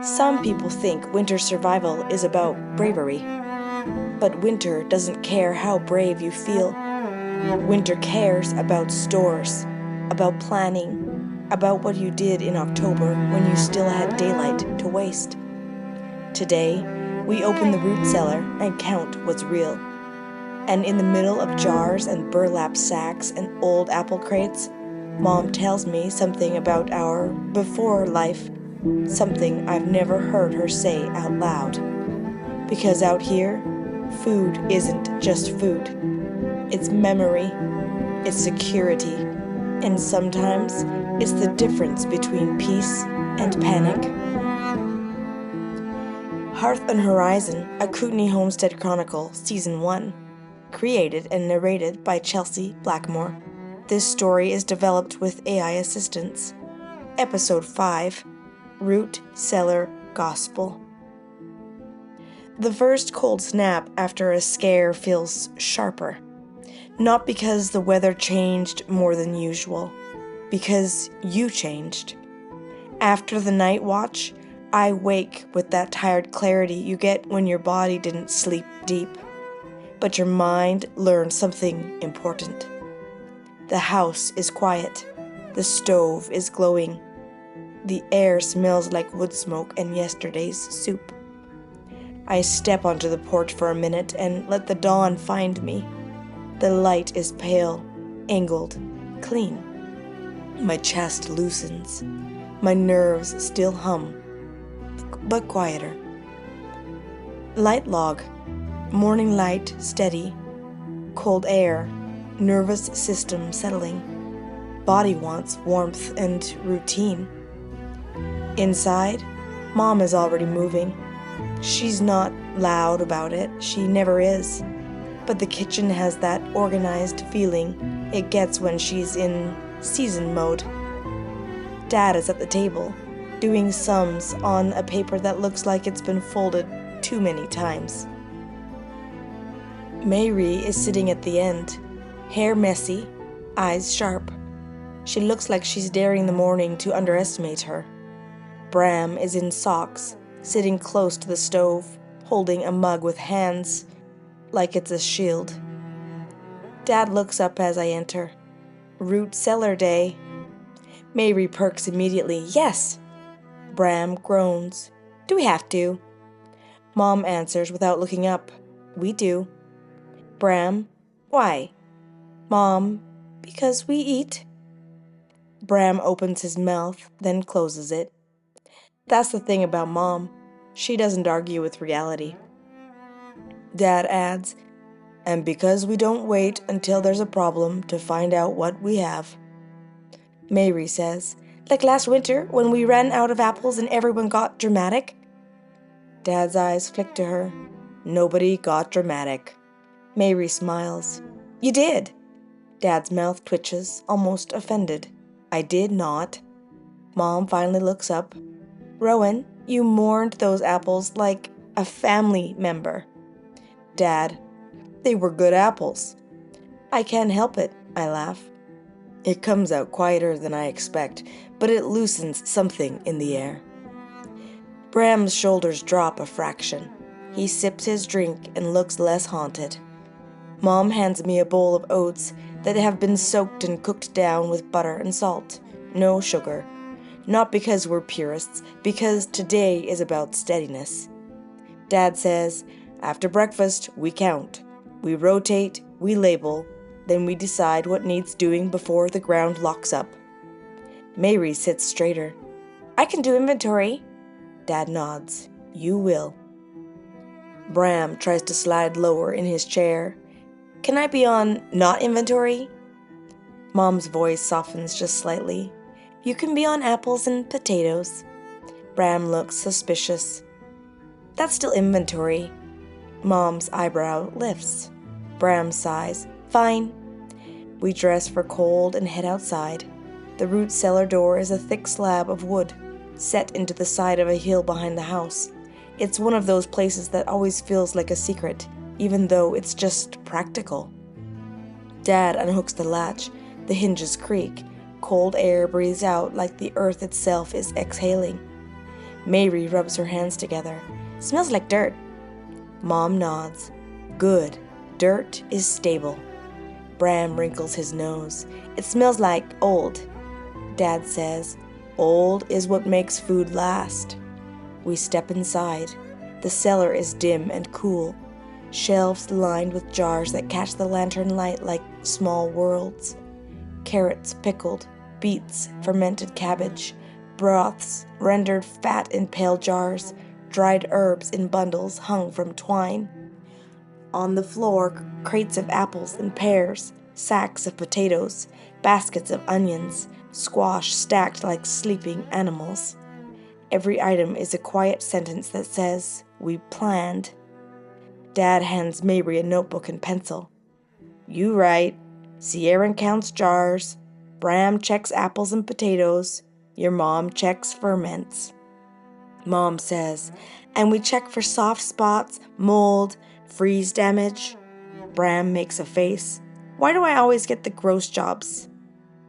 Some people think winter survival is about bravery, but winter doesn't care how brave you feel. Winter cares about stores, about planning, about what you did in October when you still had daylight to waste. Today, we open the root cellar and count what's real. And in the middle of jars and burlap sacks and old apple crates, Mom tells me something about our before life, something I've never heard her say out loud. Because out here, food isn't just food. It's memory, it's security, and sometimes it's the difference between peace and panic. Hearth Horizon, a Kootenay Homestead Chronicle, Season 1. Created and narrated by Chelsea Blackmore. This story is developed with AI assistance. Episode 5, Root Cellar Gospel. The first cold snap after a scare feels sharper. Not because the weather changed more than usual, because you changed. After the night watch, I wake with that tired clarity you get when your body didn't sleep deep, but your mind learned something important. The house is quiet. The stove is glowing. The air smells like wood smoke and yesterday's soup. I step onto the porch for a minute and let the dawn find me. The light is pale, angled, clean. My chest loosens. My nerves still hum, but quieter. Light log. Morning light steady. Cold air. Nervous system settling. Body wants warmth and routine. Inside, Mom is already moving. She's not loud about it, she never is. But the kitchen has that organized feeling it gets when she's in season mode. Dad is at the table, doing sums on a paper that looks like it's been folded too many times. Mary is sitting at the end. Hair messy, eyes sharp. She looks like she's daring the morning to underestimate her. Bram is in socks, sitting close to the stove, holding a mug with hands like it's a shield. Dad looks up as I enter. Root cellar day. Mary perks immediately. Yes! Bram groans. Do we have to? Mom answers without looking up. We do. Bram, why? Mom, because we eat. Bram opens his mouth, then closes it. That's the thing about Mom. She doesn't argue with reality. Dad adds, and because we don't wait until there's a problem to find out what we have. Mary says, like last winter when we ran out of apples and everyone got dramatic. Dad's eyes flick to her. Nobody got dramatic. Mary smiles. You did. Dad's mouth twitches, almost offended. I did not. Mom finally looks up. Rowan, you mourned those apples like a family member. Dad, they were good apples. I can't help it, I laugh. It comes out quieter than I expect, but it loosens something in the air. Bram's shoulders drop a fraction. He sips his drink and looks less haunted. Mom hands me a bowl of oats that have been soaked and cooked down with butter and salt. No sugar. Not because we're purists, because today is about steadiness. Dad says, after breakfast, we count. We rotate, we label, then we decide what needs doing before the ground locks up. Mary sits straighter. I can do inventory. Dad nods. You will. Bram tries to slide lower in his chair. Can I be on not inventory? Mom's voice softens just slightly. You can be on apples and potatoes. Bram looks suspicious. That's still inventory. Mom's eyebrow lifts. Bram sighs. Fine. We dress for cold and head outside. The root cellar door is a thick slab of wood, set into the side of a hill behind the house. It's one of those places that always feels like a secret, even though it's just practical. Dad unhooks the latch. The hinges creak. Cold air breathes out like the earth itself is exhaling. Mary rubs her hands together. Smells like dirt. Mom nods. Good. Dirt is stable. Bram wrinkles his nose. It smells like old. Dad says, old is what makes food last. We step inside. The cellar is dim and cool. Shelves lined with jars that catch the lantern light like small worlds. Carrots pickled, beets, fermented cabbage, broths rendered fat in pale jars, dried herbs in bundles hung from twine. On the floor, crates of apples and pears, sacks of potatoes, baskets of onions, squash stacked like sleeping animals. Every item is a quiet sentence that says, we planned. Dad hands Mary a notebook and pencil. You write. Ciaran counts jars. Bram checks apples and potatoes. Your mom checks ferments. Mom says, and we check for soft spots, mold, freeze damage. Bram makes a face. Why do I always get the gross jobs?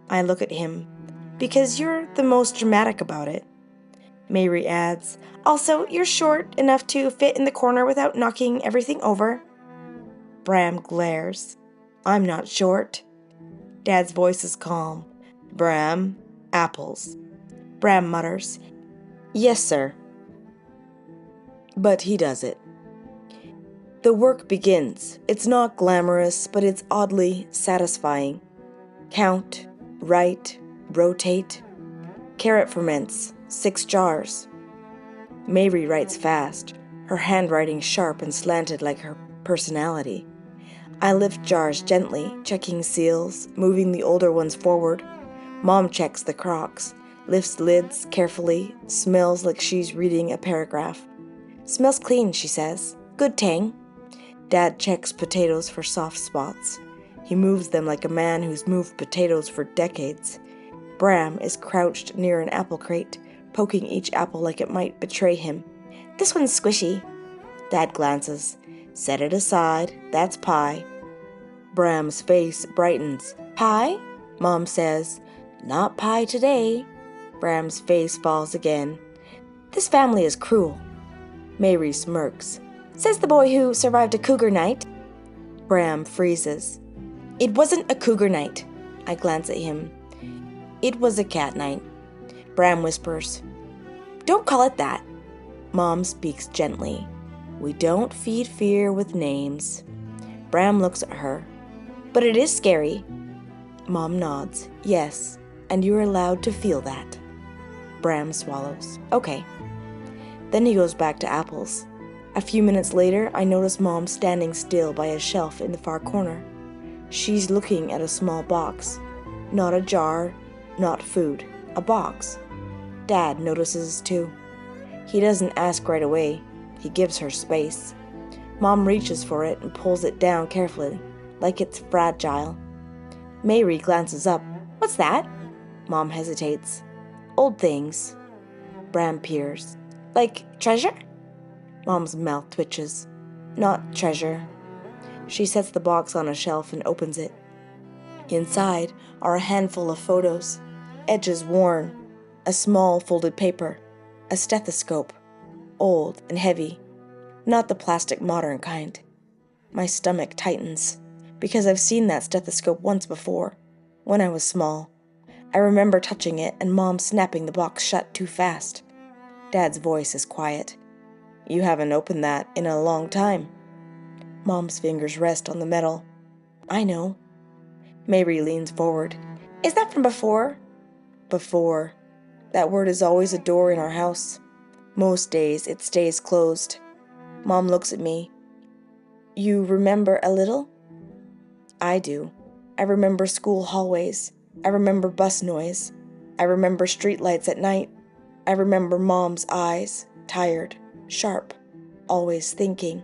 I look at him. Because you're the most dramatic about it. Mary adds, also, you're short enough to fit in the corner without knocking everything over. Bram glares. I'm not short. Dad's voice is calm. Bram, apples. Bram mutters, yes, sir. But he does it. The work begins. It's not glamorous, but it's oddly satisfying. Count, write, rotate. Carrot ferments, 6 jars. Mary writes fast, her handwriting sharp and slanted like her personality. I lift jars gently, checking seals, moving the older ones forward. Mom checks the crocks, lifts lids carefully, smells like she's reading a paragraph. Smells clean, she says. Good tang. Dad checks potatoes for soft spots. He moves them like a man who's moved potatoes for decades. Bram is crouched near an apple crate, poking each apple like it might betray him. This one's squishy. Dad glances. Set it aside. That's pie. Bram's face brightens. Pie? Mom says. Not pie today. Bram's face falls again. This family is cruel. Mary smirks. Says the boy who survived a cougar night. Bram freezes. It wasn't a cougar night. I glance at him. It was a cat night. Bram whispers. Don't call it that. Mom speaks gently. We don't feed fear with names. Bram looks at her. But it is scary. Mom nods. Yes, and you're allowed to feel that. Bram swallows. Okay. Then he goes back to apples. A few minutes later, I notice Mom standing still by a shelf in the far corner. She's looking at a small box. Not a jar, not food. A box. Dad notices too. He doesn't ask right away. He gives her space. Mom reaches for it and pulls it down carefully, like it's fragile. Mary glances up. What's that? Mom hesitates. Old things. Bram peers. Like treasure? Mom's mouth twitches. Not treasure. She sets the box on a shelf and opens it. Inside are a handful of photos, edges worn, a small folded paper, a stethoscope, old and heavy, not the plastic modern kind. My stomach tightens, because I've seen that stethoscope once before, when I was small. I remember touching it and Mom snapping the box shut too fast. Dad's voice is quiet. You haven't opened that in a long time. Mom's fingers rest on the metal. I know. Mary leans forward. Is that from before? Before. That word is always a door in our house. Most days it stays closed. Mom looks at me. You remember a little? I do. I remember school hallways. I remember bus noise. I remember streetlights at night. I remember Mom's eyes, tired, sharp, always thinking.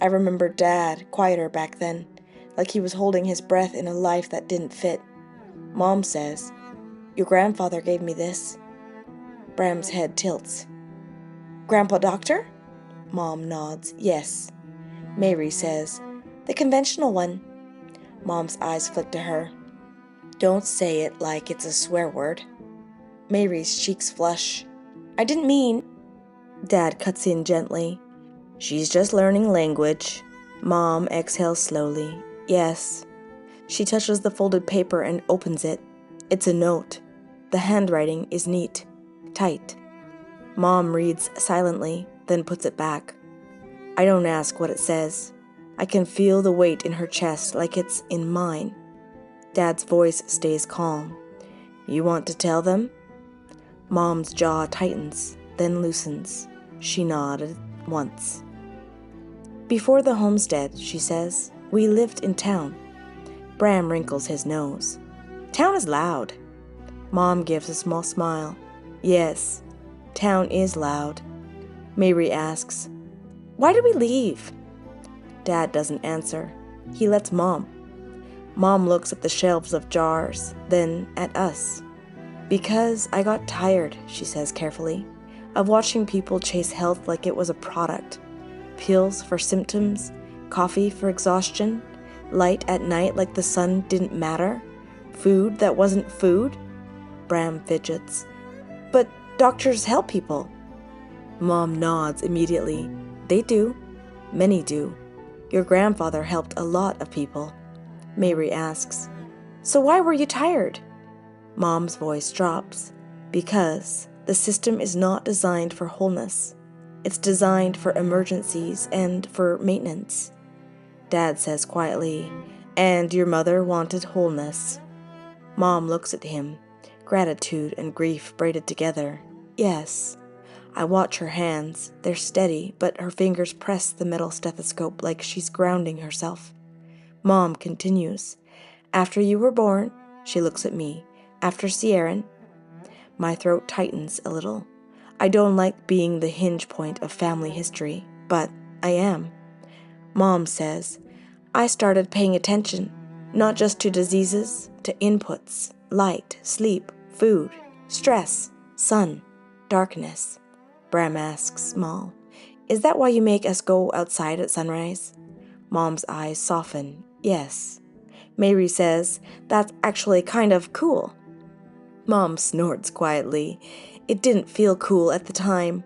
I remember Dad, quieter back then, like he was holding his breath in a life that didn't fit. Mom says, your grandfather gave me this. Bram's head tilts. Grandpa Doctor? Mom nods. Yes. Mary says, the conventional one. Mom's eyes flick to her. Don't say it like it's a swear word. Mary's cheeks flush. I didn't mean... Dad cuts in gently. She's just learning language. Mom exhales slowly. Yes. She touches the folded paper and opens it. It's a note. The handwriting is neat, tight. Mom reads silently, then puts it back. I don't ask what it says. I can feel the weight in her chest like it's in mine. Dad's voice stays calm. You want to tell them? Mom's jaw tightens, then loosens. She nodded once. Before the homestead, she says, we lived in town. Bram wrinkles his nose. Town is loud. Mom gives a small smile. Yes, town is loud. Mary asks, why did we leave? Dad doesn't answer. He lets Mom. Mom looks at the shelves of jars, then at us. Because I got tired, she says carefully, of watching people chase health like it was a product. Pills for symptoms, coffee for exhaustion, light at night like the sun didn't matter, food that wasn't food. Bram fidgets. But doctors help people. Mom nods immediately. They do. Many do. Your grandfather helped a lot of people. Mary asks, so why were you tired? Mom's voice drops. Because the system is not designed for wholeness. It's designed for emergencies and for maintenance. Dad says quietly, and your mother wanted wholeness. Mom looks at him, gratitude and grief braided together. Yes. I watch her hands. They're steady, but her fingers press the metal stethoscope like she's grounding herself. Mom continues. After you were born, she looks at me. After Ciaran. My throat tightens a little. I don't like being the hinge point of family history, but I am. Mom says, I started paying attention, not just to diseases, to inputs, light, sleep, food, stress, sun, darkness. Bram asks, small, is that why you make us go outside at sunrise? Mom's eyes soften. Yes. Mary says, that's actually kind of cool. Mom snorts quietly. It didn't feel cool at the time.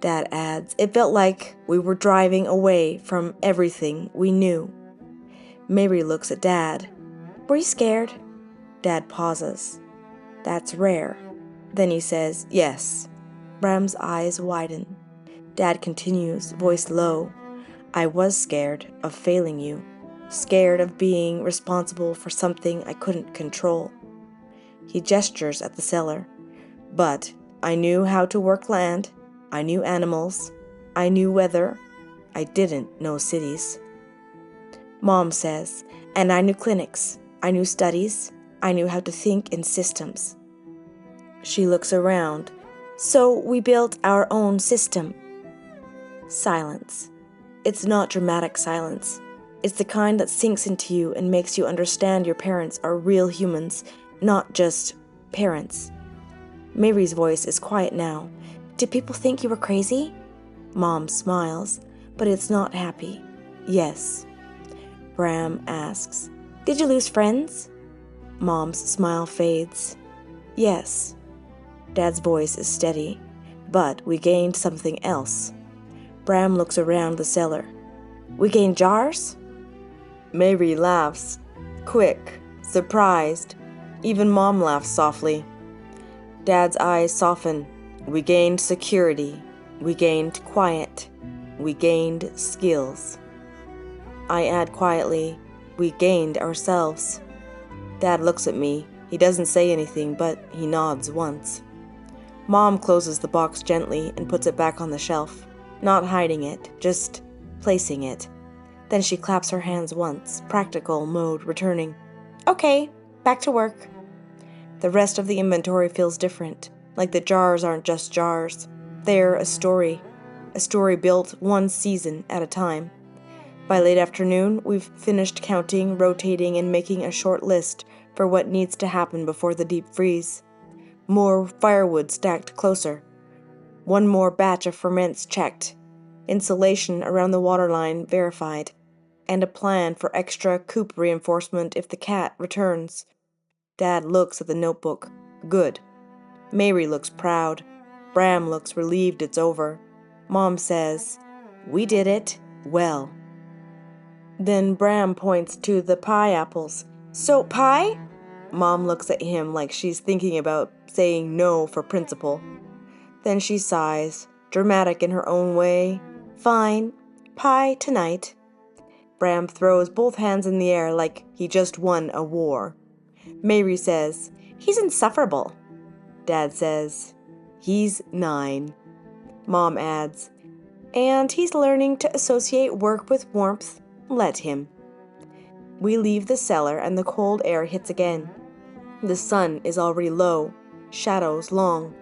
Dad adds, it felt like we were driving away from everything we knew. Mary looks at Dad. Were you scared? Dad pauses. That's rare. Then he says, yes. Bram's eyes widen. Dad continues, voice low. I was scared of failing you. Scared of being responsible for something I couldn't control. He gestures at the cellar. But I knew how to work land. I knew animals. I knew weather. I didn't know cities. Mom says, and I knew clinics. I knew studies. I knew how to think in systems. She looks around. So we built our own system. Silence. It's not dramatic silence. It's the kind that sinks into you and makes you understand your parents are real humans, not just parents. Mary's voice is quiet now. Did people think you were crazy? Mom smiles, but it's not happy. Yes. Bram asks, did you lose friends? Mom's smile fades. Yes. Dad's voice is steady, but we gained something else. Bram looks around the cellar. We gained jars? Mary laughs, quick, surprised. Even Mom laughs softly. Dad's eyes soften. We gained security. We gained quiet. We gained skills. I add quietly, we gained ourselves. Dad looks at me. He doesn't say anything, but he nods once. Mom closes the box gently and puts it back on the shelf, not hiding it, just placing it. Then she claps her hands once, practical mode returning. Okay, back to work. The rest of the inventory feels different, like the jars aren't just jars. They're a story built one season at a time. By late afternoon, we've finished counting, rotating, and making a short list for what needs to happen before the deep freeze. More firewood stacked closer. One more batch of ferments checked. Insulation around the waterline verified. And a plan for extra coop reinforcement if the cat returns. Dad looks at the notebook. Good. Mary looks proud. Bram looks relieved it's over. Mom says, "We did it well." Then Bram points to the pie apples. "So pie?" Mom looks at him like she's thinking about saying no for principle. Then she sighs, dramatic in her own way. "Fine, pie tonight." Bram throws both hands in the air like he just won a war. Mary says, "He's insufferable." Dad says, "He's 9. Mom adds, "And he's learning to associate work with warmth. Let him." We leave the cellar and the cold air hits again. The sun is already low, shadows long.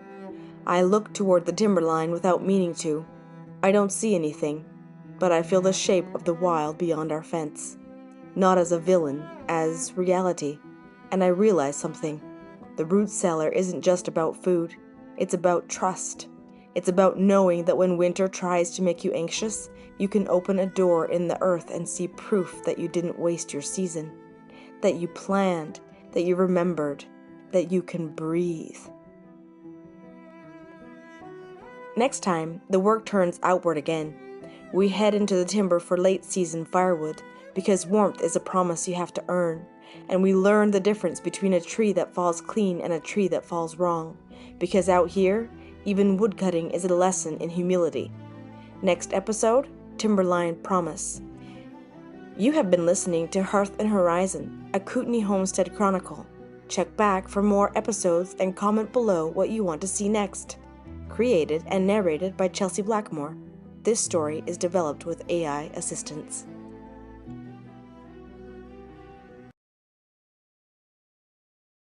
I look toward the timberline without meaning to. I don't see anything, but I feel the shape of the wild beyond our fence. Not as a villain, as reality. And I realize something. The root cellar isn't just about food. It's about trust. It's about knowing that when winter tries to make you anxious, you can open a door in the earth and see proof that you didn't waste your season, that you planned, that you remembered, that you can breathe. Next time, the work turns outward again. We head into the timber for late season firewood, because warmth is a promise you have to earn, and we learn the difference between a tree that falls clean and a tree that falls wrong, because out here, even woodcutting is a lesson in humility. Next episode, Timberline Promise. You have been listening to Hearth Horizon, a Kootenay Homestead Chronicle. Check back for more episodes and comment below what you want to see next. Created and narrated by Chelsea Blackmore. This story is developed with AI assistance.